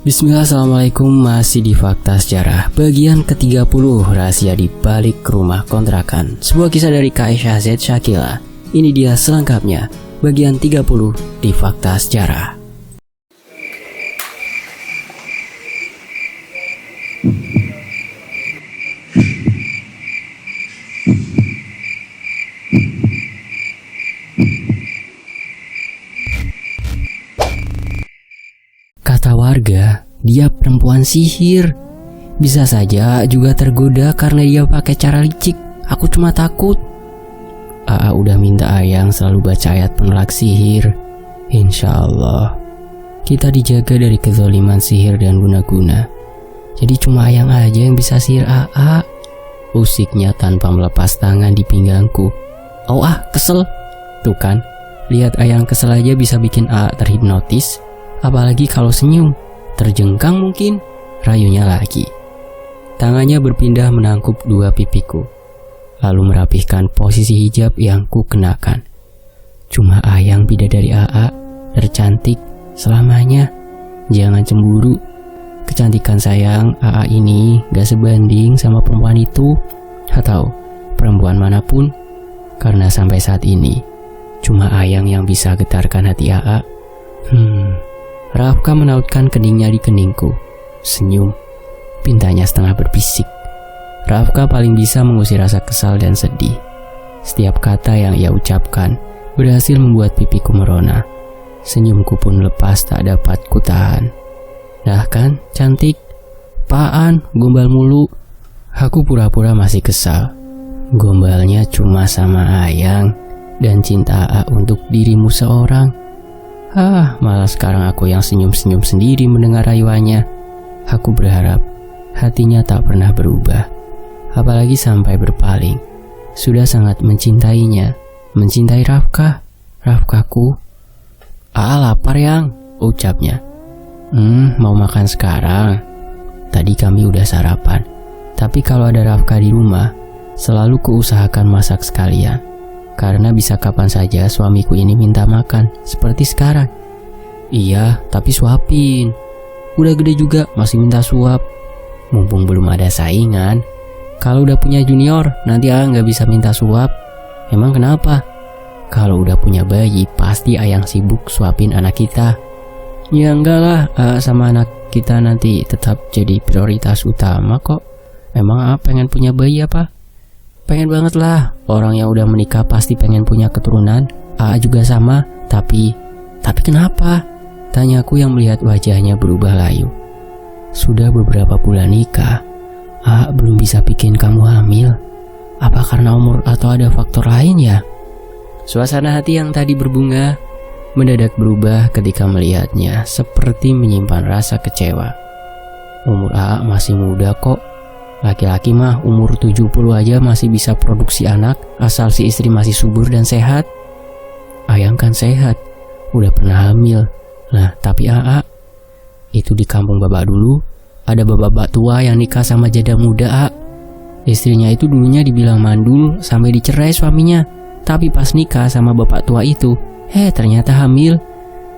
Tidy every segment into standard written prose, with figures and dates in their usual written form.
Bismillah, assalamualaikum. Masih di Fakta Sejarah bagian ke-30, rahasia di balik rumah kontrakan. Sebuah kisah dari Aisyah Z Shakila. Ini dia selengkapnya, bagian 30 di Fakta Sejarah. Kata warga, dia perempuan sihir. Bisa saja juga tergoda karena dia pakai cara licik. Aku cuma takut. AA udah minta Ayang selalu baca ayat penolak sihir. Insya Allah kita dijaga dari kezaliman sihir dan guna-guna. Jadi cuma Ayang aja yang bisa sihir AA. Usiknya tanpa melepas tangan di pinggangku. Oh kesel. Tuh kan, lihat Ayang kesel aja bisa bikin AA terhipnotis. Apalagi kalau senyum, terjengkang mungkin, rayunya lagi. Tangannya berpindah menangkup dua pipiku, lalu merapihkan posisi hijab yang ku kenakan. Cuma Ayang bidadari AA, tercantik selamanya. Jangan cemburu, kecantikan sayang AA ini gak sebanding sama perempuan itu, atau perempuan manapun. Karena sampai saat ini, cuma Ayang yang bisa getarkan hati AA. Rafka menautkan keningnya di keningku. Senyum, pintanya setengah berbisik. Rafka paling bisa mengusir rasa kesal dan sedih. Setiap kata yang ia ucapkan berhasil membuat pipiku merona. Senyumku pun lepas tak dapat kutahan. Dah kan, cantik? Apaan, gombal mulu? Aku pura-pura masih kesal. Gombalnya cuma sama Ayang dan cinta AA untuk dirimu seorang. Malah sekarang aku yang senyum-senyum sendiri mendengar rayuannya. Aku berharap hatinya tak pernah berubah, apalagi sampai berpaling. Sudah sangat mencintainya, mencintai Rafkaku. Lapar Yang, ucapnya. Mau makan sekarang? Tadi kami udah sarapan, tapi kalau ada Rafka di rumah, selalu kuusahakan masak sekalian. Karena bisa kapan saja suamiku ini minta makan, seperti sekarang. Iya, tapi suapin. Udah gede juga masih minta suap. Mumpung belum ada saingan. Kalau udah punya junior, nanti nggak bisa minta suap. Emang kenapa? Kalau udah punya bayi, pasti Ayang sibuk suapin anak kita. Ya enggak lah, sama anak kita nanti tetap jadi prioritas utama kok. Emang pengen punya bayi apa? Pengen banget lah, orang yang udah menikah pasti pengen punya keturunan. AA juga sama, tapi kenapa? Tanyaku yang melihat wajahnya berubah layu. Sudah beberapa bulan nikah, AA belum bisa bikin kamu hamil. Apa karena umur atau ada faktor lain ya? Suasana hati yang tadi berbunga mendadak berubah ketika melihatnya seperti menyimpan rasa kecewa. Umur AA masih muda kok. Laki-laki mah umur 70 aja masih bisa produksi anak asal si istri masih subur dan sehat. Ayang kan sehat, udah pernah hamil. Nah, tapi AA itu di kampung bapak dulu ada bapak-bapak tua yang nikah sama janda muda. Istrinya itu dulunya dibilang mandul sampai dicerai suaminya. Tapi pas nikah sama bapak tua itu, ternyata hamil.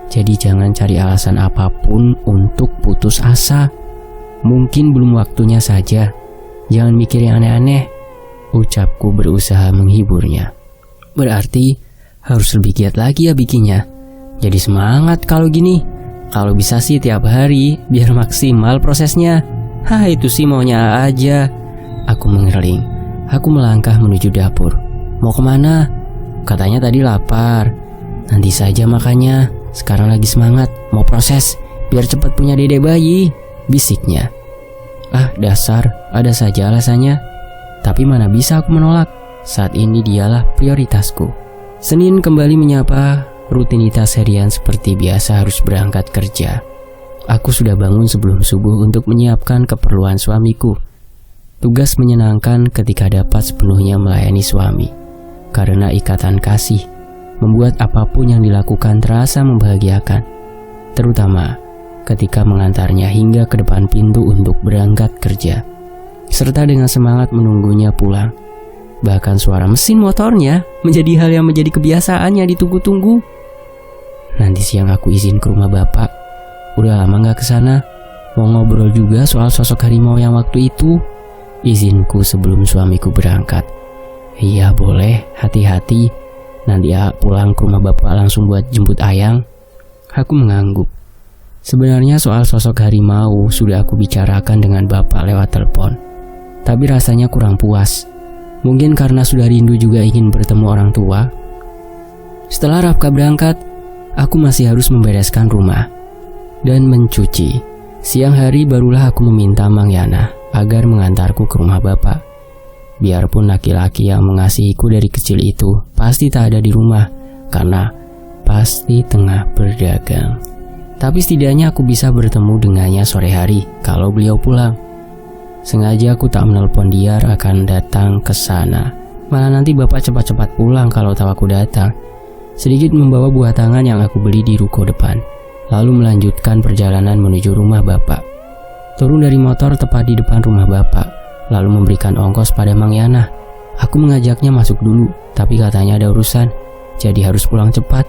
Jadi jangan cari alasan apapun untuk putus asa. Mungkin belum waktunya saja. Jangan mikir yang aneh-aneh, ucapku berusaha menghiburnya. Berarti harus lebih giat lagi ya bikinnya. Jadi semangat kalau gini. Kalau bisa sih tiap hari, biar maksimal prosesnya. Itu sih maunya aja. Aku mengerling. Aku melangkah menuju dapur. Mau kemana? Katanya tadi lapar. Nanti saja makannya. Sekarang lagi semangat, mau proses, biar cepat punya dedek bayi, bisiknya. Dasar, ada saja alasannya. Tapi mana bisa aku menolak. Saat ini dialah prioritasku. Senin kembali menyapa. Rutinitas harian seperti biasa harus berangkat kerja. Aku sudah bangun sebelum subuh untuk menyiapkan keperluan suamiku. Tugas menyenangkan ketika dapat sepenuhnya melayani suami. Karena ikatan kasih membuat apapun yang dilakukan terasa membahagiakan. Terutama ketika mengantarnya hingga ke depan pintu untuk berangkat kerja, serta dengan semangat menunggunya pulang. Bahkan suara mesin motornya menjadi hal yang menjadi kebiasaan yang ditunggu-tunggu. Nanti siang aku izin ke rumah bapak. Udah lama gak kesana. Mau ngobrol juga soal sosok harimau yang waktu itu. Izinku sebelum suamiku berangkat. Iya boleh, hati-hati. Nanti pulang ke rumah bapak langsung buat jemput Ayang. Aku mengangguk. Sebenarnya soal sosok harimau sudah aku bicarakan dengan bapak lewat telepon. Tapi rasanya kurang puas. Mungkin karena sudah rindu juga ingin bertemu orang tua. Setelah Rafka berangkat, aku masih harus membereskan rumah dan mencuci. Siang hari barulah aku meminta Mang Yana agar mengantarku ke rumah bapak. Biarpun laki-laki yang mengasihiku dari kecil itu pasti tak ada di rumah karena pasti tengah berdagang. Tapi setidaknya aku bisa bertemu dengannya sore hari kalau beliau pulang. Sengaja aku tak menelpon dia akan datang ke sana. Malah nanti bapak cepat-cepat pulang kalau tahu aku datang. Sedikit membawa buah tangan yang aku beli di ruko depan, lalu melanjutkan perjalanan menuju rumah bapak. Turun dari motor tepat di depan rumah bapak, lalu memberikan ongkos pada Mang Yana. Aku mengajaknya masuk dulu, tapi katanya ada urusan, jadi harus pulang cepat.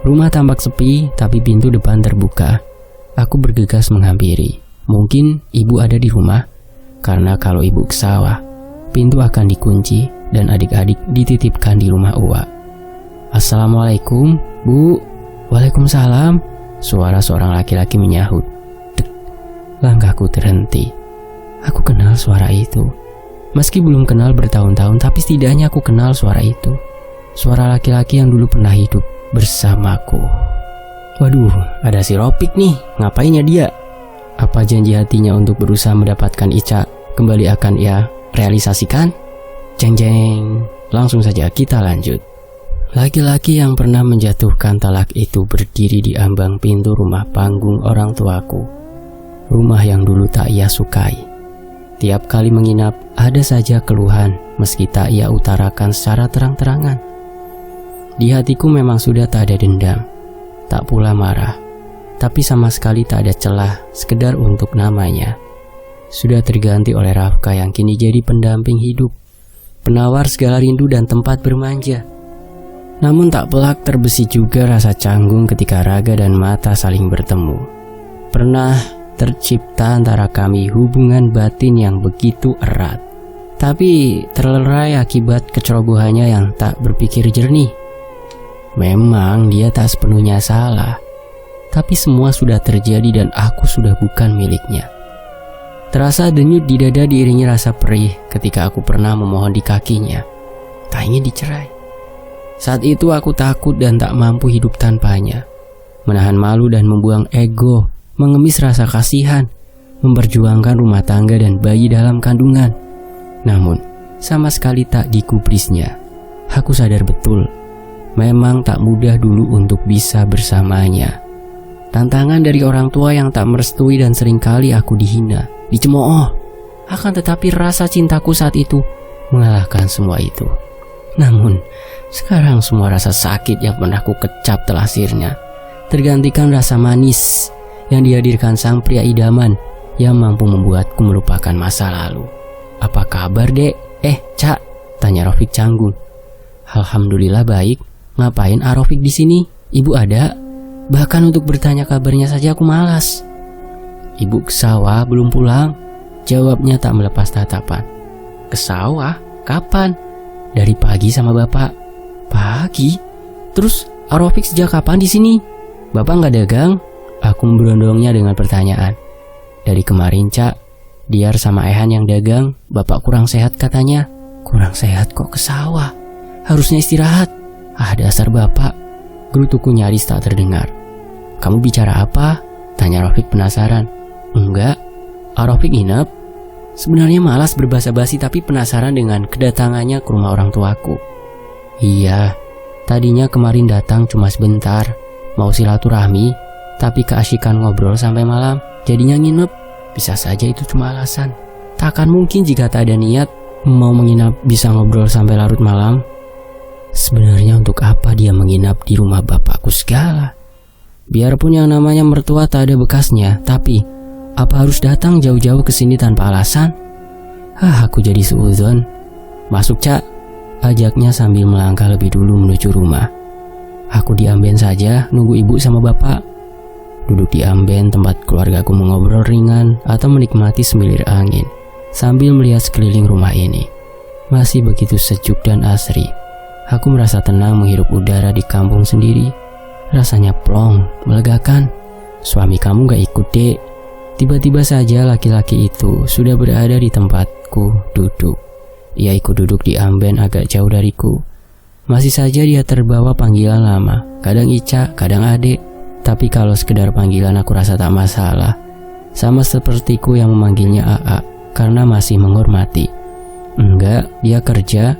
Rumah tampak sepi, tapi pintu depan terbuka. Aku bergegas menghampiri. Mungkin ibu ada di rumah, karena kalau ibu ke sawah, pintu akan dikunci dan adik-adik dititipkan di rumah Uwa. Assalamualaikum, Bu. Waalaikumsalam. Suara seorang laki-laki menyahut. Dek. Langkahku terhenti. Aku kenal suara itu. Meski belum kenal bertahun-tahun, tapi setidaknya aku kenal suara itu. Suara laki-laki yang dulu pernah hidup bersamaku. Waduh, ada si Ropik nih. Ngapainnya dia? Apa janji hatinya untuk berusaha mendapatkan Ica kembali akan ia realisasikan? Jeng-jeng. Langsung saja kita lanjut. Laki-laki yang pernah menjatuhkan talak itu berdiri di ambang pintu rumah panggung orang tuaku. Rumah yang dulu tak ia sukai. Tiap kali menginap, ada saja keluhan meski tak ia utarakan secara terang-terangan. Di hatiku memang sudah tak ada dendam, tak pula marah, tapi sama sekali tak ada celah sekedar untuk namanya. Sudah terganti oleh Rafka yang kini jadi pendamping hidup, penawar segala rindu dan tempat bermanja. Namun tak pelak terbesit juga rasa canggung ketika raga dan mata saling bertemu. Pernah tercipta antara kami hubungan batin yang begitu erat, tapi terlerai akibat kecerobohannya yang tak berpikir jernih. Memang dia tak sepenuhnya salah, tapi semua sudah terjadi dan aku sudah bukan miliknya. Terasa denyut di dada diiringi rasa perih ketika aku pernah memohon di kakinya. Tak ingin dicerai. Saat itu aku takut dan tak mampu hidup tanpanya. Menahan malu dan membuang ego, mengemis rasa kasihan, memperjuangkan rumah tangga dan bayi dalam kandungan. Namun, sama sekali tak digubrisnya. Aku sadar betul, memang tak mudah dulu untuk bisa bersamanya. Tantangan dari orang tua yang tak merestui dan seringkali aku dihina, dicemooh. Akan tetapi rasa cintaku saat itu mengalahkan semua itu. Namun, sekarang semua rasa sakit yang pernah ku kecap telah sirna, tergantikan rasa manis yang dihadirkan sang pria idaman yang mampu membuatku melupakan masa lalu. Apa kabar, Dek? Cak, tanya Rofik canggung. Alhamdulillah baik. Ngapain Rofik di sini? Ibu ada? Bahkan untuk bertanya kabarnya saja aku malas. Ibu ke sawah belum pulang, jawabnya tak melepas tatapan. Ke sawah? Kapan? Dari pagi sama bapak. Pagi? Terus Rofik sejak kapan di sini? Bapak nggak dagang? Aku memberondongnya dengan pertanyaan. Dari kemarin, Cak. Diar sama Ehan yang dagang, bapak kurang sehat katanya. Kurang sehat kok ke sawah? Harusnya istirahat. Dasar bapak. Gerutuku nyaris tak terdengar. Kamu bicara apa? Tanya Rofik penasaran. Enggak. Rofik nginep. Sebenarnya malas berbasa-basi tapi penasaran dengan kedatangannya ke rumah orang tuaku. Iya, tadinya kemarin datang cuma sebentar, mau silaturahmi, tapi keasikan ngobrol sampai malam, jadinya nginep. Bisa saja itu cuma alasan. Takkan mungkin jika tak ada niat mau menginap bisa ngobrol sampai larut malam. Sebenarnya untuk apa dia menginap di rumah bapakku segala? Biarpun yang namanya mertua tak ada bekasnya, tapi apa harus datang jauh-jauh ke sini tanpa alasan? Aku jadi suudzon. Masuk, Cak, ajaknya sambil melangkah lebih dulu menuju rumah. Aku diamben saja nunggu ibu sama bapak. Duduk di amben tempat keluargaku mengobrol ringan atau menikmati semilir angin sambil melihat sekeliling rumah ini. Masih begitu sejuk dan asri. Aku merasa tenang menghirup udara di kampung sendiri. Rasanya plong, melegakan. Suami kamu gak ikut, Dek. Tiba-tiba saja laki-laki itu sudah berada di tempatku duduk. Ia ikut duduk di amben agak jauh dariku. Masih saja dia terbawa panggilan lama. Kadang Ica, kadang Adek. Tapi kalau sekedar panggilan aku rasa tak masalah. Sama sepertiku yang memanggilnya AA karena masih menghormati. Enggak, dia kerja.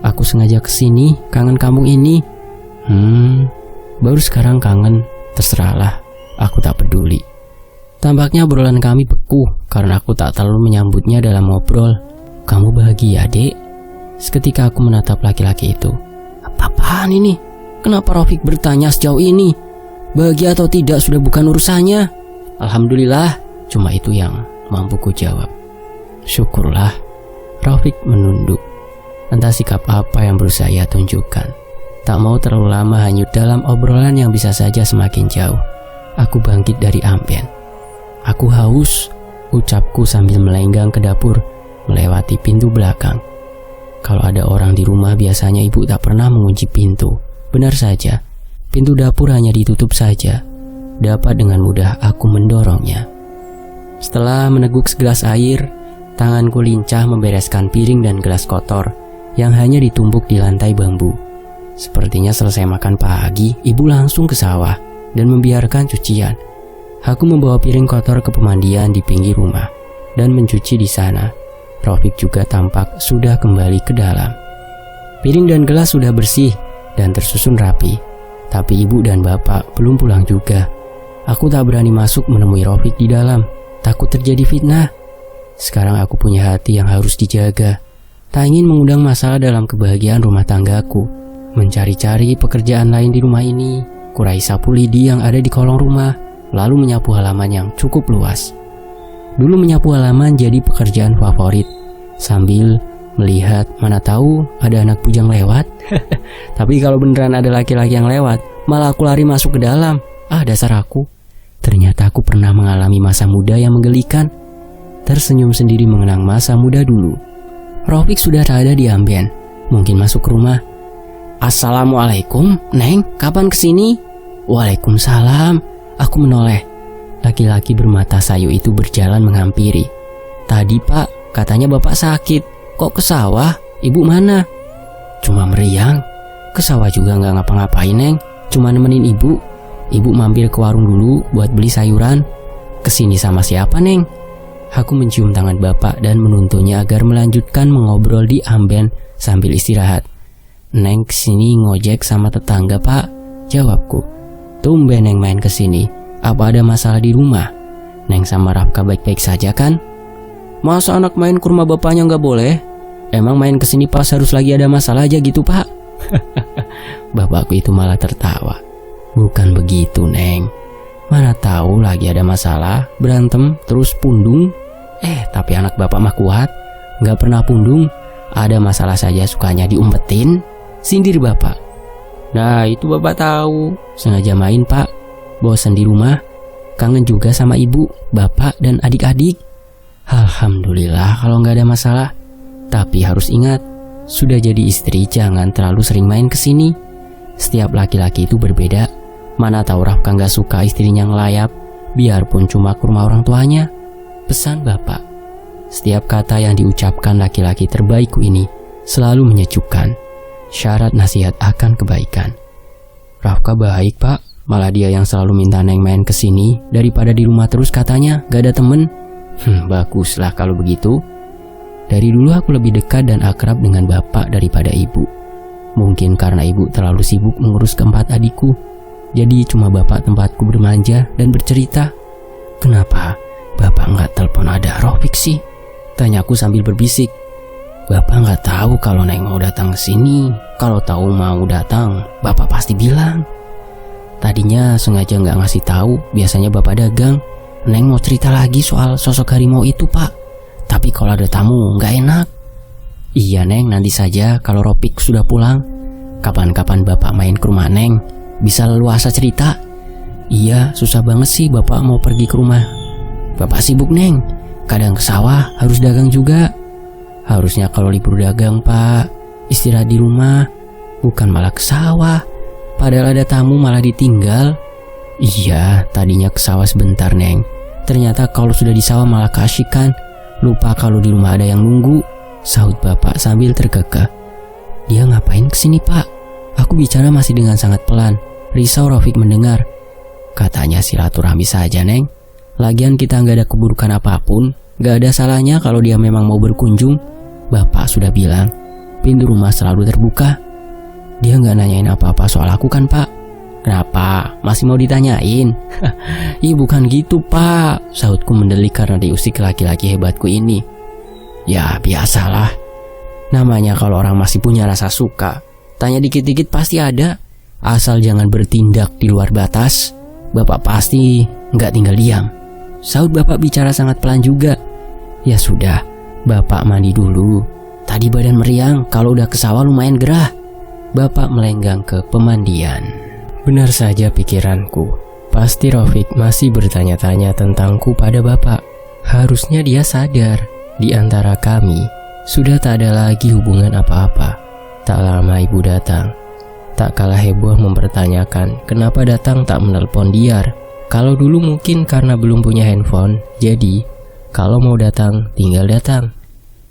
Aku sengaja kesini, kangen kampung ini. Baru sekarang kangen. Terserahlah, aku tak peduli. Tampaknya obrolan kami beku karena aku tak terlalu menyambutnya dalam ngobrol. Kamu bahagia, Dek? Seketika aku menatap laki-laki itu. Apaan ini? Kenapa Rafiq bertanya sejauh ini? Bahagia atau tidak sudah bukan urusannya. Alhamdulillah, cuma itu yang mampu ku jawab. Syukurlah. Rafiq menunduk. Entah sikap apa yang berusaha ia tunjukkan. Tak mau terlalu lama hanyut dalam obrolan yang bisa saja semakin jauh. Aku bangkit dari amben. Aku haus, ucapku sambil melenggang ke dapur, melewati pintu belakang. Kalau ada orang di rumah biasanya ibu tak pernah mengunci pintu. Benar saja, pintu dapur hanya ditutup saja. Dapat dengan mudah aku mendorongnya. Setelah meneguk segelas air, tanganku lincah membereskan piring dan gelas kotor yang hanya ditumpuk di lantai bambu. Sepertinya selesai makan pagi, ibu langsung ke sawah dan membiarkan cucian. Aku membawa piring kotor ke pemandian di pinggir rumah dan mencuci di sana. Rafiq juga tampak sudah kembali ke dalam. Piring dan gelas sudah bersih dan tersusun rapi. Tapi ibu dan bapak belum pulang juga. Aku tak berani masuk menemui Rafiq di dalam. Takut terjadi fitnah. Sekarang aku punya hati yang harus dijaga. Tak ingin mengundang masalah dalam kebahagiaan rumah tanggaku. Mencari-cari pekerjaan lain di rumah ini. Kurai sapu lidi yang ada di kolong rumah. Lalu menyapu halaman yang cukup luas. Dulu menyapu halaman jadi pekerjaan favorit. Sambil melihat mana tahu ada anak bujang lewat. Tapi kalau beneran ada laki-laki yang lewat, malah aku lari masuk ke dalam. Dasar aku. Ternyata aku pernah mengalami masa muda yang menggelikan. Tersenyum sendiri mengenang masa muda dulu. Rafiq sudah ada di amben. Mungkin masuk ke rumah. Assalamualaikum, Neng, kapan kesini? Waalaikumsalam. Aku menoleh. Laki-laki bermata sayu itu berjalan menghampiri. Tadi Pak, katanya Bapak sakit. Kok ke sawah? Ibu mana? Cuma meriang. Ke sawah juga gak ngapa-ngapain, Neng. Cuma nemenin ibu. Ibu mampir ke warung dulu buat beli sayuran. Kesini sama siapa, Neng? Aku mencium tangan bapak dan menuntunnya agar melanjutkan mengobrol di amben sambil istirahat. Neng kesini ngojek sama tetangga, Pak. Jawabku. Tumben Neng main kesini. Apa ada masalah di rumah? Neng sama Rafka baik-baik saja kan? Masa anak main ke rumah bapaknya gak boleh? Emang main kesini pas harus lagi ada masalah aja gitu, Pak? Bapakku itu malah tertawa. Bukan begitu, Neng. Mana tahu lagi ada masalah, berantem, terus pundung. Tapi anak bapak mah kuat. Gak pernah pundung. Ada masalah saja sukanya diumpetin. Sindir bapak. Nah itu bapak tahu. Sengaja main, Pak. Bosan di rumah. Kangen juga sama ibu, bapak, dan adik-adik. Alhamdulillah kalau gak ada masalah. Tapi harus ingat, sudah jadi istri jangan terlalu sering main kesini. Setiap laki-laki itu berbeda. Mana tahu Rafka gak suka istrinya ngelayap, biarpun cuma ke rumah orang tuanya. Pesan bapak. Setiap kata yang diucapkan laki-laki terbaikku ini selalu menyejukkan. Syarat nasihat akan kebaikan. Rafka baik, Pak. Malah dia yang selalu minta Neng main kesini daripada di rumah terus katanya gak ada temen. Baguslah kalau begitu. Dari dulu aku lebih dekat dan akrab dengan bapak daripada ibu. Mungkin karena ibu terlalu sibuk mengurus keempat adikku. Jadi cuma bapak tempatku bermanja dan bercerita. Kenapa bapak nggak telepon ada Rafiq sih? Tanyaku sambil berbisik. Bapak nggak tahu kalau Neng mau datang ke sini. Kalau tahu mau datang, bapak pasti bilang. Tadinya sengaja nggak ngasih tahu. Biasanya bapak dagang. Neng mau cerita lagi soal sosok harimau itu, Pak. Tapi kalau ada tamu nggak enak. Iya, Neng, nanti saja kalau Rafiq sudah pulang. Kapan-kapan bapak main ke rumah Neng. Bisa leluasa cerita. Iya, susah banget sih bapak mau pergi ke rumah. Bapak sibuk neng, kadang ke sawah harus dagang juga. Harusnya kalau libur dagang pak, istirahat di rumah, bukan malah ke sawah. Padahal ada tamu malah ditinggal. Iya, tadinya ke sawah sebentar neng. Ternyata kalau sudah di sawah malah keasyikan. Lupa kalau di rumah ada yang nunggu, sahut bapak sambil terkekeh. Dia ngapain kesini pak? Aku bicara masih dengan sangat pelan. Risau Rafiq mendengar. Katanya silaturahmi saja neng. Lagian kita gak ada keburukan apapun. Gak ada salahnya kalau dia memang mau berkunjung. Bapak sudah bilang pintu rumah selalu terbuka. Dia gak nanyain apa-apa soal aku kan pak? Kenapa? Masih mau ditanyain? Ih bukan gitu pak, sahutku mendelik karena diusik laki-laki hebatku ini. Ya biasalah. Namanya kalau orang masih punya rasa suka, tanya dikit-dikit pasti ada. Asal jangan bertindak di luar batas, bapak pasti nggak tinggal diam. Sahut bapak bicara sangat pelan juga. Ya sudah, bapak mandi dulu. Tadi badan meriang, kalau udah ke sawah lumayan gerah. Bapak melenggang ke pemandian. Benar saja pikiranku. Pasti Rafiq masih bertanya-tanya tentangku pada bapak. Harusnya dia sadar, di antara kami sudah tak ada lagi hubungan apa-apa. Tak lama ibu datang. Tak kalah heboh mempertanyakan kenapa datang tak menelpon Diar. Kalau dulu mungkin karena belum punya handphone, jadi kalau mau datang tinggal datang.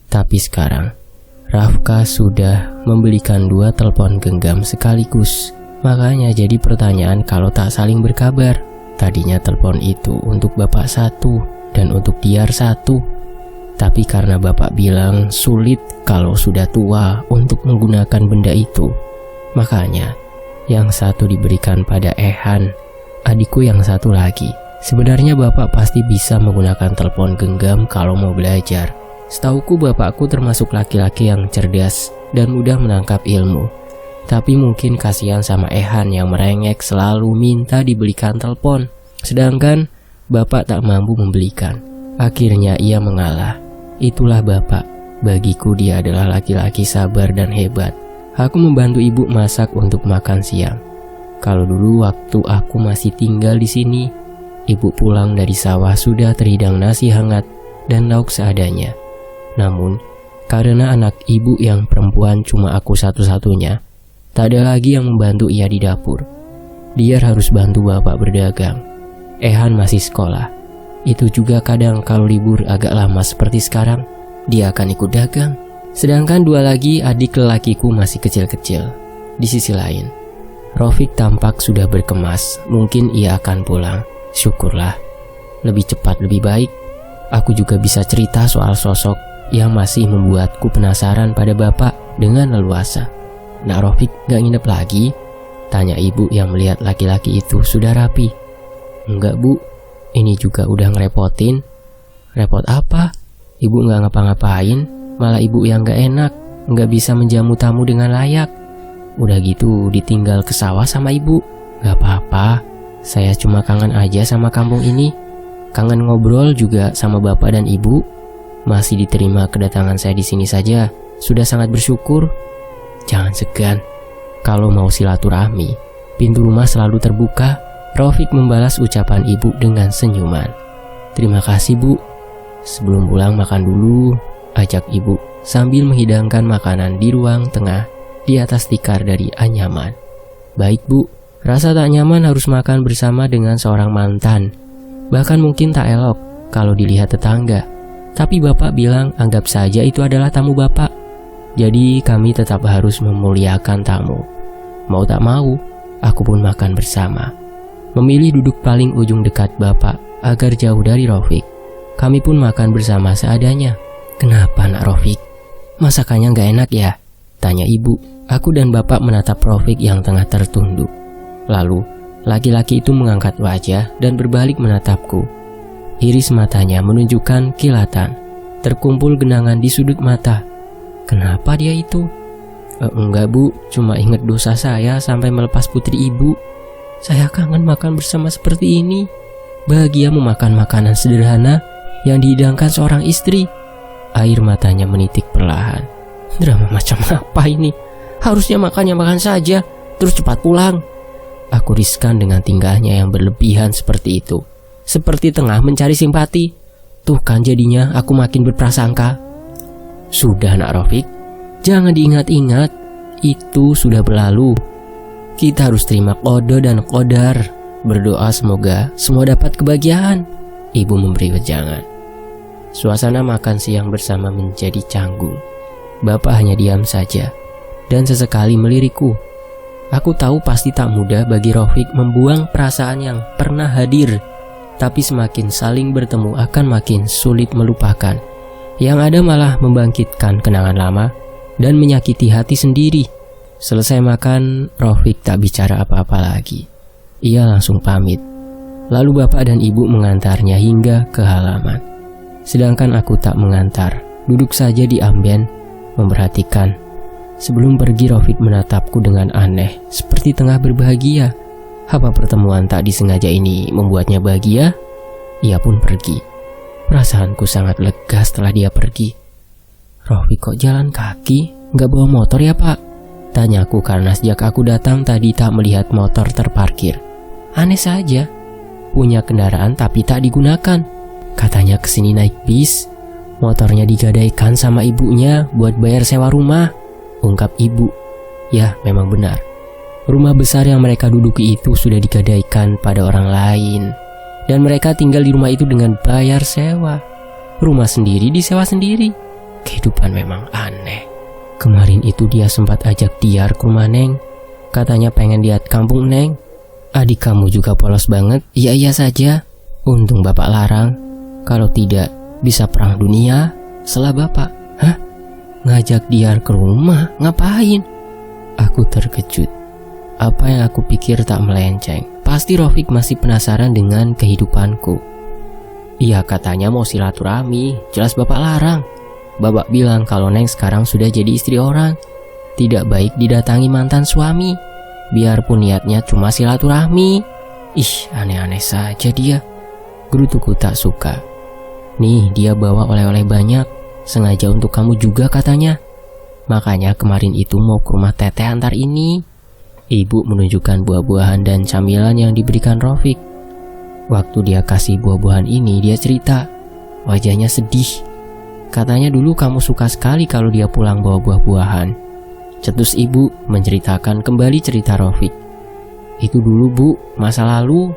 Tapi sekarang Rafka sudah membelikan 2 telepon genggam sekaligus. Makanya jadi pertanyaan kalau tak saling berkabar. Tadinya telepon itu untuk bapak 1 dan untuk Diar 1. Tapi karena bapak bilang sulit kalau sudah tua untuk menggunakan benda itu, makanya yang satu diberikan pada Ehan, adikku yang satu lagi. Sebenarnya bapak pasti bisa menggunakan telepon genggam kalau mau belajar. Setauku bapakku termasuk laki-laki yang cerdas dan mudah menangkap ilmu. Tapi mungkin kasihan sama Ehan yang merengek selalu minta dibelikan telepon. Sedangkan bapak tak mampu membelikan. Akhirnya ia mengalah. Itulah bapak. Bagiku dia adalah laki-laki sabar dan hebat. Aku membantu ibu masak untuk makan siang. Kalau dulu waktu aku masih tinggal di sini, ibu pulang dari sawah sudah terhidang nasi hangat dan lauk seadanya. Namun, karena anak ibu yang perempuan cuma aku satu-satunya, tak ada lagi yang membantu ia di dapur. Dia harus bantu bapak berdagang. Ehan masih sekolah. Itu juga kadang kalau libur agak lama seperti sekarang, dia akan ikut dagang. Sedangkan 2 lagi adik lelakiku masih kecil-kecil. Di sisi lain, Rafiq tampak sudah berkemas. Mungkin ia akan pulang. Syukurlah. Lebih cepat lebih baik. Aku juga bisa cerita soal sosok yang masih membuatku penasaran pada bapak dengan leluasa. Nak Rafiq gak nginep lagi? Tanya ibu yang melihat laki-laki itu sudah rapi. Enggak bu, ini juga udah ngerepotin. Repot apa? Ibu gak ngapa-ngapain. Malah ibu yang gak enak, gak bisa menjamu tamu dengan layak. Udah gitu ditinggal ke sawah sama ibu. Gak apa-apa, saya cuma kangen aja sama kampung ini. Kangen ngobrol juga sama bapak dan ibu. Masih diterima kedatangan saya di sini saja, sudah sangat bersyukur. Jangan segan, kalau mau silaturahmi, pintu rumah selalu terbuka. Rafiq membalas ucapan ibu dengan senyuman. Terima kasih bu. Sebelum pulang makan dulu, ajak ibu sambil menghidangkan makanan di ruang tengah di atas tikar dari anyaman. Baik bu, rasa tak nyaman harus makan bersama dengan seorang mantan. Bahkan mungkin tak elok kalau dilihat tetangga. Tapi bapak bilang anggap saja itu adalah tamu bapak. Jadi kami tetap harus memuliakan tamu. Mau tak mau, aku pun makan bersama. Memilih duduk paling ujung dekat bapak agar jauh dari Rafiq. Kami pun makan bersama seadanya. Kenapa nak Rafiq? Masakannya gak enak ya? Tanya ibu. Aku dan bapak menatap Rafiq yang tengah tertunduk. Lalu, laki-laki itu mengangkat wajah dan berbalik menatapku. Iris matanya menunjukkan kilatan. Terkumpul genangan di sudut mata. Kenapa dia itu? Enggak bu, cuma ingat dosa saya sampai melepas putri ibu. Saya kangen makan bersama seperti ini. Bahagia memakan makanan sederhana yang dihidangkan seorang istri. Air matanya menitik perlahan. Drama macam apa ini? Harusnya makan saja, terus cepat pulang. Aku riskan dengan tingkahnya yang berlebihan seperti itu. Seperti tengah mencari simpati. Tuh kan jadinya aku makin berprasangka. Sudah nak Rafiq, jangan diingat-ingat. Itu sudah berlalu. Kita harus terima qada dan qadar. Berdoa semoga semua dapat kebahagiaan. Ibu memberi wejangan. Suasana makan siang bersama menjadi canggung. Bapak hanya diam saja dan sesekali melirikku. Aku tahu pasti tak mudah bagi Rafiq membuang perasaan yang pernah hadir. Tapi semakin saling bertemu akan makin sulit melupakan. Yang ada malah membangkitkan kenangan lama dan menyakiti hati sendiri. Selesai makan, Rafiq tak bicara apa-apa lagi. Ia langsung pamit. Lalu bapak dan ibu mengantarnya hingga ke halaman. Sedangkan aku tak mengantar, duduk saja di amben, memperhatikan. Sebelum pergi, Rafiq menatapku dengan aneh, seperti tengah berbahagia. Apa pertemuan tak disengaja ini membuatnya bahagia? Ia pun pergi. Perasaanku sangat lega setelah dia pergi. Rafiq kok jalan kaki? Gak bawa motor ya pak? Tanyaku karena sejak aku datang tadi tak melihat motor terparkir. Aneh saja, punya kendaraan tapi tak digunakan. Katanya kesini naik bis. Motornya digadaikan sama ibunya buat bayar sewa rumah, ungkap ibu. Ya memang benar, rumah besar yang mereka duduki itu sudah digadaikan pada orang lain. Dan mereka tinggal di rumah itu dengan bayar sewa. Rumah sendiri disewa sendiri. Kehidupan memang aneh. Kemarin itu dia sempat ajak Diar ke rumah Neng. Katanya pengen lihat kampung Neng. Adik kamu juga polos banget. Iya saja. Untung bapak larang. Kalau tidak bisa perang dunia. Selah bapak. Hah? Ngajak Diar ke rumah? Ngapain? Aku terkejut. Apa yang aku pikir tak melenceng. Pasti Rafiq masih penasaran dengan kehidupanku. Iya katanya mau silaturahmi. Jelas bapak larang. Bapak bilang kalau Neng sekarang sudah jadi istri orang. Tidak baik didatangi mantan suami. Biarpun niatnya cuma silaturahmi. Ih, aneh-aneh saja dia. Gerutuku tak suka. Nih, dia bawa oleh-oleh banyak. Sengaja untuk kamu juga katanya. Makanya kemarin itu mau ke rumah teteh antar ini. Ibu menunjukkan buah-buahan dan camilan yang diberikan Rafiq. Waktu dia kasih buah-buahan ini, dia cerita. Wajahnya sedih. Katanya dulu kamu suka sekali kalau dia pulang bawa buah-buahan. Cetus ibu menceritakan kembali cerita Rafiq. Itu dulu bu, masa lalu.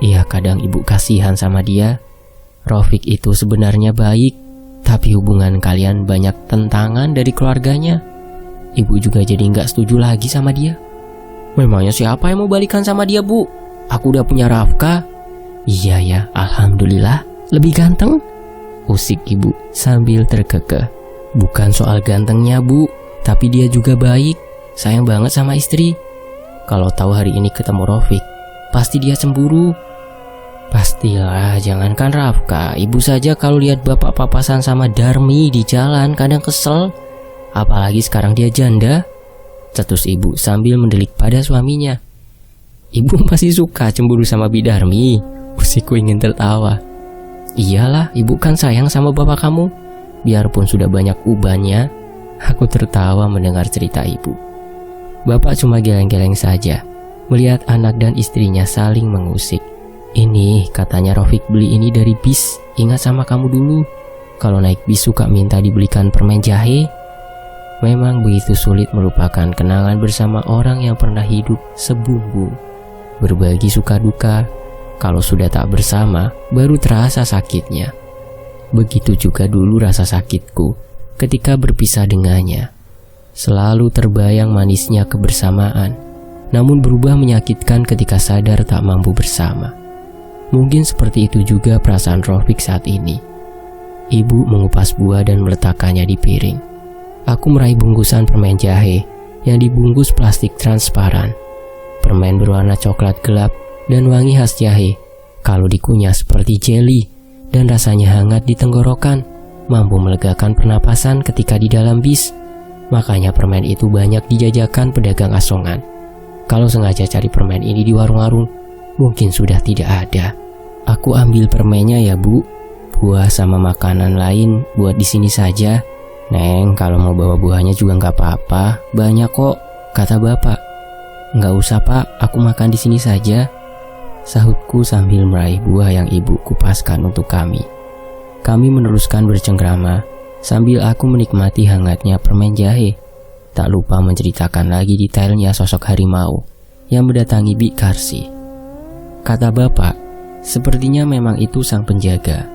Iya kadang ibu kasihan sama dia. Rafiq itu sebenarnya baik, tapi hubungan kalian banyak tentangan dari keluarganya. Ibu juga jadi gak setuju lagi sama dia. Memangnya siapa yang mau balikan sama dia bu? Aku udah punya Rafka. Iya ya, alhamdulillah. Lebih ganteng? Usik ibu sambil terkekeh. Bukan soal gantengnya bu, tapi dia juga baik. Sayang banget sama istri. Kalau tahu hari ini ketemu Rafiq, pasti dia cemburu. Pastilah, jangankan Rafka, ibu saja kalau lihat bapak papasan sama Darmi di jalan kadang kesel. Apalagi sekarang dia janda. Cetus ibu sambil mendelik pada suaminya. Ibu masih suka cemburu sama Bidarmi. Usikku ingin tertawa. Iyalah, ibu kan sayang sama bapak kamu. Biarpun sudah banyak ubannya. Aku tertawa mendengar cerita ibu. Bapak cuma geleng-geleng saja melihat anak dan istrinya saling mengusik. Ini katanya Rafiq beli ini dari bis. Ingat sama kamu dulu. Kalau naik bis suka minta dibelikan permen jahe. Memang begitu sulit melupakan kenangan bersama orang yang pernah hidup sebumbu. Berbagi suka duka. Kalau sudah tak bersama, baru terasa sakitnya. Begitu juga dulu rasa sakitku ketika berpisah dengannya. Selalu terbayang manisnya kebersamaan, namun berubah menyakitkan ketika sadar tak mampu bersama. Mungkin seperti itu juga perasaan Rafiq saat ini. Ibu mengupas buah dan meletakkannya di piring. Aku meraih bungkusan permen jahe yang dibungkus plastik transparan. Permen berwarna coklat gelap dan wangi khas jahe. Kalau dikunyah seperti jeli dan rasanya hangat di tenggorokan, mampu melegakan pernapasan ketika di dalam bis. Makanya permen itu banyak dijajakan pedagang asongan. Kalau sengaja cari permen ini di warung-warung, mungkin sudah tidak ada. Aku ambil permennya ya bu. Buah sama makanan lain buat di sini saja. Neng, kalau mau bawa buahnya juga nggak apa-apa. Banyak kok, kata bapak. "Nggak usah Pak, aku makan di sini saja," sahutku sambil meraih buah yang ibu kupaskan untuk kami. Kami meneruskan bercengkrama sambil aku menikmati hangatnya permen jahe. Tak lupa menceritakan lagi detailnya sosok harimau yang mendatangi Bik Karsi. Kata bapak, sepertinya memang itu sang penjaga.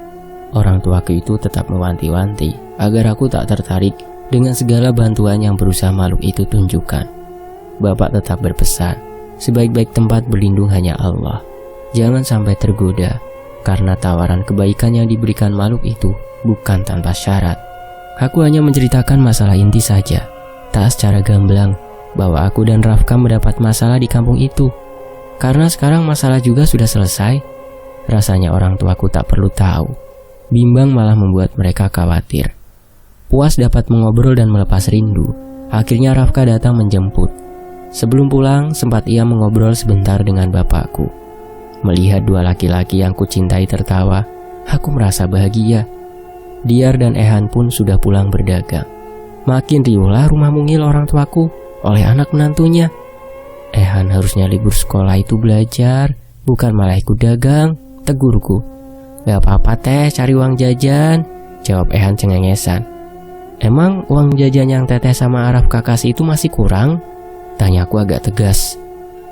Orang tuaku itu tetap mewanti-wanti agar aku tak tertarik dengan segala bantuan yang berusaha makhluk itu tunjukkan. Bapak tetap berpesan, sebaik-baik tempat berlindung hanya Allah. Jangan sampai tergoda, karena tawaran kebaikan yang diberikan makhluk itu bukan tanpa syarat. Aku hanya menceritakan masalah inti saja, tak secara gamblang bahwa aku dan Rafka mendapat masalah di kampung itu. Karena sekarang masalah juga sudah selesai, rasanya orang tuaku tak perlu tahu. Bimbang malah membuat mereka khawatir. Puas dapat mengobrol dan melepas rindu, akhirnya Rafka datang menjemput. Sebelum pulang, sempat ia mengobrol sebentar dengan bapakku. Melihat dua laki-laki yang kucintai tertawa, aku merasa bahagia. Diar dan Ehan pun sudah pulang berdagang. Makin riuhlah rumah mungil orang tuaku oleh anak menantunya. Ehan harusnya libur sekolah itu belajar, bukan malah ikut dagang, tegurku. "Gak apa-apa teh, cari uang jajan," jawab Ehan cengengesan. "Emang uang jajan yang teteh sama Araf kasih itu masih kurang?" tanyaku agak tegas.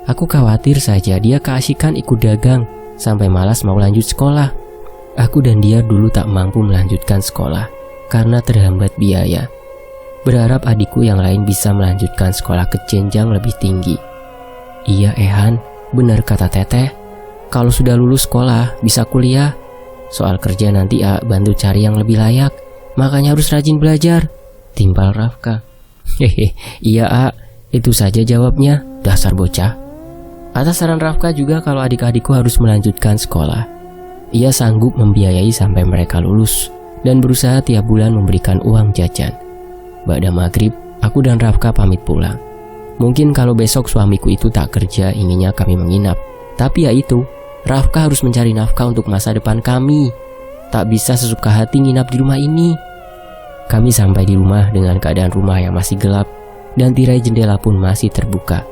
Aku khawatir saja dia keasikan ikut dagang sampai malas mau lanjut sekolah. Aku dan dia dulu tak mampu melanjutkan sekolah karena terhambat biaya. Berharap adikku yang lain bisa melanjutkan sekolah ke jenjang lebih tinggi. "Iya Ehan, benar kata teteh. Kalau sudah lulus sekolah bisa kuliah. Soal kerja nanti bantu cari yang lebih layak. Makanya harus rajin belajar," timpal Rafka. "Hehe, iya itu saja jawabnya, dasar bocah." Atas saran Rafka juga kalau adik-adikku harus melanjutkan sekolah. Ia sanggup membiayai sampai mereka lulus dan berusaha tiap bulan memberikan uang jajan. Ba'da maghrib, aku dan Rafka pamit pulang. Mungkin kalau besok suamiku itu tak kerja, inginnya kami menginap. Tapi ya itu, Rafka harus mencari nafkah untuk masa depan kami. Tak bisa sesuka hati nginap di rumah ini. Kami sampai di rumah dengan keadaan rumah yang masih gelap dan tirai jendela pun masih terbuka.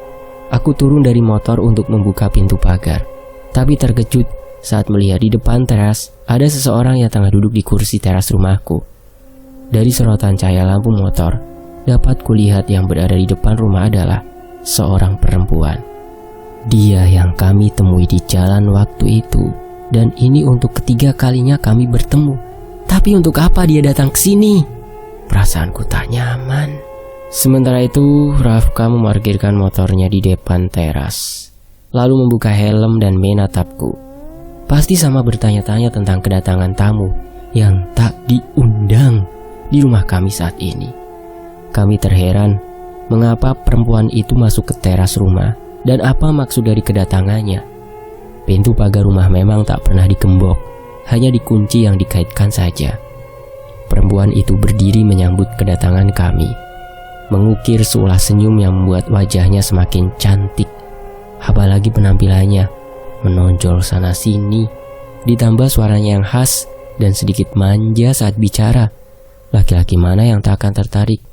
Aku turun dari motor untuk membuka pintu pagar, tapi terkejut saat melihat di depan teras ada seseorang yang tengah duduk di kursi teras rumahku. Dari sorotan cahaya lampu motor, dapat kulihat yang berada di depan rumah adalah seorang perempuan. Dia yang kami temui di jalan waktu itu, dan ini untuk ketiga kalinya kami bertemu. Tapi untuk apa dia datang ke sini? Perasaanku tak nyaman. Sementara itu, Rafka memarkirkan motornya di depan teras, lalu membuka helm dan menatapku. Pasti sama bertanya-tanya tentang kedatangan tamu yang tak diundang di rumah kami saat ini. Kami terheran mengapa perempuan itu masuk ke teras rumah dan apa maksud dari kedatangannya. Pintu pagar rumah memang tak pernah digembok, hanya dikunci yang dikaitkan saja. Perempuan itu berdiri menyambut kedatangan kami, mengukir seulah senyum yang membuat wajahnya semakin cantik. Apalagi penampilannya menonjol sana sini, ditambah suaranya yang khas dan sedikit manja saat bicara. Laki-laki mana yang tak akan tertarik?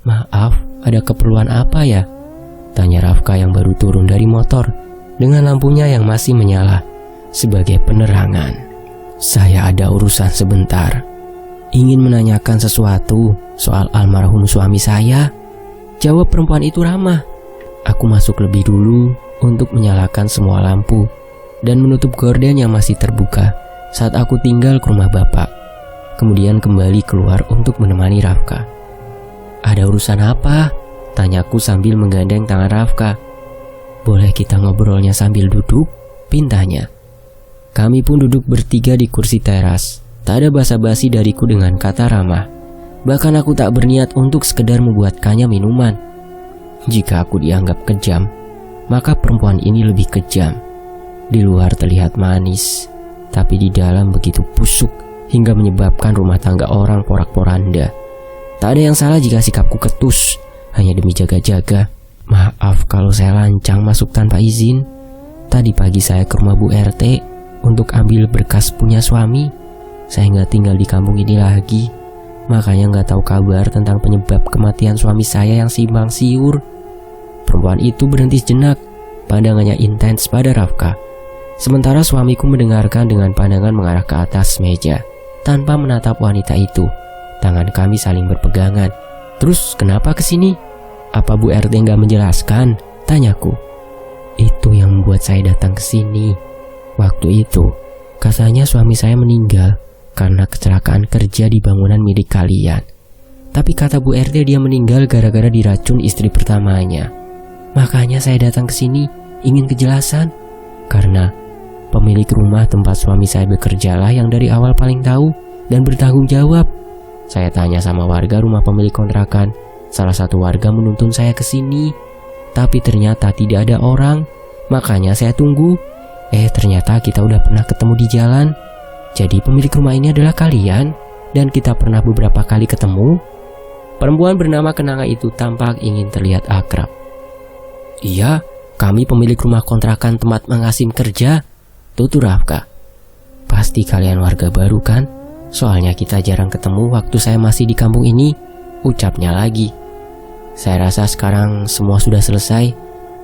"Maaf, ada keperluan apa ya?" tanya Rafka yang baru turun dari motor dengan lampunya yang masih menyala sebagai penerangan. "Saya ada urusan sebentar. Ingin menanyakan sesuatu soal almarhum suami saya," jawab perempuan itu ramah. Aku masuk lebih dulu untuk menyalakan semua lampu dan menutup gorden yang masih terbuka saat aku tinggal ke rumah bapak. Kemudian kembali keluar untuk menemani Rafka. "Ada urusan apa?" tanyaku sambil menggandeng tangan Rafka. "Boleh kita ngobrolnya sambil duduk?" pintanya. Kami pun duduk bertiga di kursi teras. Tak ada basa-basi dariku dengan kata ramah. Bahkan aku tak berniat untuk sekedar membuatkannya minuman. Jika aku dianggap kejam, maka perempuan ini lebih kejam. Di luar terlihat manis, tapi di dalam begitu busuk hingga menyebabkan rumah tangga orang porak-poranda. Tak ada yang salah jika sikapku ketus, hanya demi jaga-jaga. "Maaf kalau saya lancang masuk tanpa izin. Tadi pagi saya ke rumah Bu RT untuk ambil berkas punya suami. Saya nggak tinggal di kampung ini lagi, makanya nggak tahu kabar tentang penyebab kematian suami saya yang simpang siur." perempuan itu berhenti sejenak. Pandangannya intens pada Rafka. Sementara suamiku mendengarkan dengan pandangan mengarah ke atas meja. Tanpa menatap wanita itu, tangan kami saling berpegangan. "Terus kenapa kesini? Apa Bu RT nggak menjelaskan?" tanyaku. "Itu yang membuat saya datang ke sini. Waktu itu, katanya suami saya meninggal karena kecelakaan kerja di bangunan milik kalian. Tapi kata Bu RT dia meninggal gara-gara diracun istri pertamanya. Makanya saya datang ke sini ingin kejelasan. Karena pemilik rumah tempat suami saya bekerjalah yang dari awal paling tahu dan bertanggung jawab. Saya tanya sama warga rumah pemilik kontrakan. Salah satu warga menuntun saya ke sini. Tapi ternyata tidak ada orang. Makanya saya tunggu. Ternyata kita udah pernah ketemu di jalan. Jadi pemilik rumah ini adalah kalian. Dan kita pernah beberapa kali ketemu." Perempuan bernama Kenanga itu tampak ingin terlihat akrab. "Iya, kami pemilik rumah kontrakan tempat Mang Hasim kerja," tutur Rafka. "Pasti kalian warga baru kan? Soalnya kita jarang ketemu waktu saya masih di kampung ini," ucapnya lagi. "Saya rasa sekarang semua sudah selesai.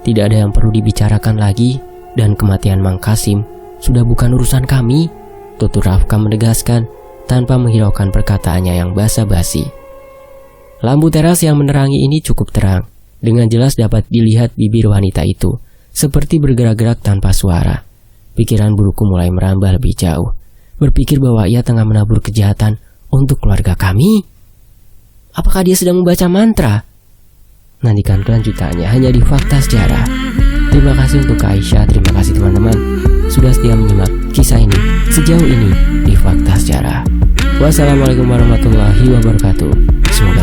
Tidak ada yang perlu dibicarakan lagi. Dan kematian Mang Hasim sudah bukan urusan kami," tutur Rafka menegaskan tanpa menghiraukan perkataannya yang basa-basi. Lampu teras yang menerangi ini cukup terang. Dengan jelas dapat dilihat bibir wanita itu seperti bergerak-gerak tanpa suara. Pikiran burukku mulai merambah lebih jauh. Berpikir bahwa ia tengah menabur kejahatan untuk keluarga kami. Apakah dia sedang membaca mantra? Nantikan kelanjutannya hanya di Fakta Sejarah. Terima kasih untuk Kak Aisyah, terima kasih teman-teman sudah setia menyimak kisah ini sejauh ini di Fakta Sejarah. Wassalamualaikum warahmatullahi wabarakatuh. Semoga